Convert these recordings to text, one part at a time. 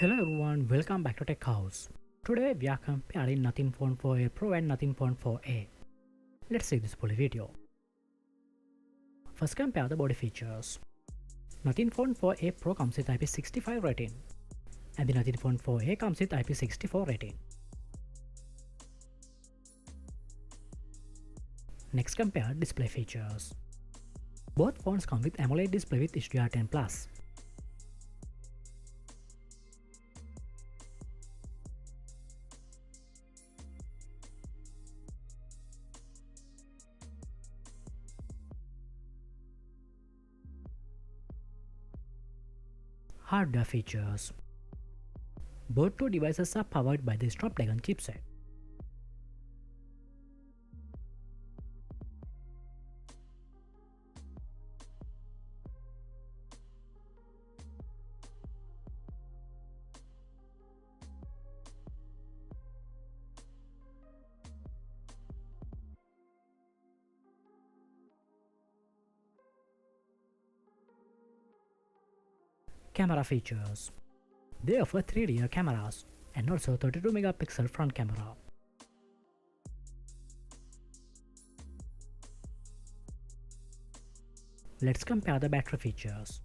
Hello everyone, welcome back to Tech House. Today we are comparing Nothing Phone 4a Pro and Nothing Phone 4a. Let's see this full video. First compare the body features. Nothing Phone 4a Pro comes with IP65 rating and the Nothing Phone 4a comes with IP64 rating. Next compare display features. Both phones come with AMOLED display with HDR10+. Hardware features. Both two devices are powered by the Snapdragon chipset. Camera features. They offer 3 rear cameras and also 32 megapixel front camera. Let's compare the battery features.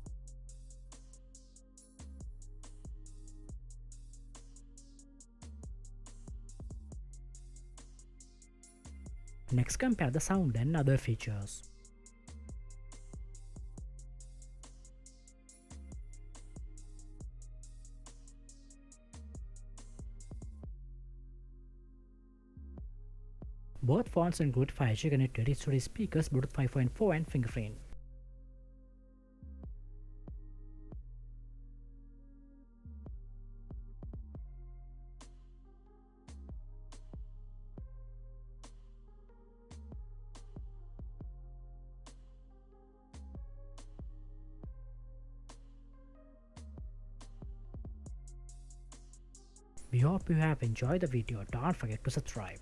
Next compare the sound and other features. Both phones include 5G connected storage speakers, Bluetooth 5.4 and fingerprint. We hope you have enjoyed the video. Don't forget to subscribe.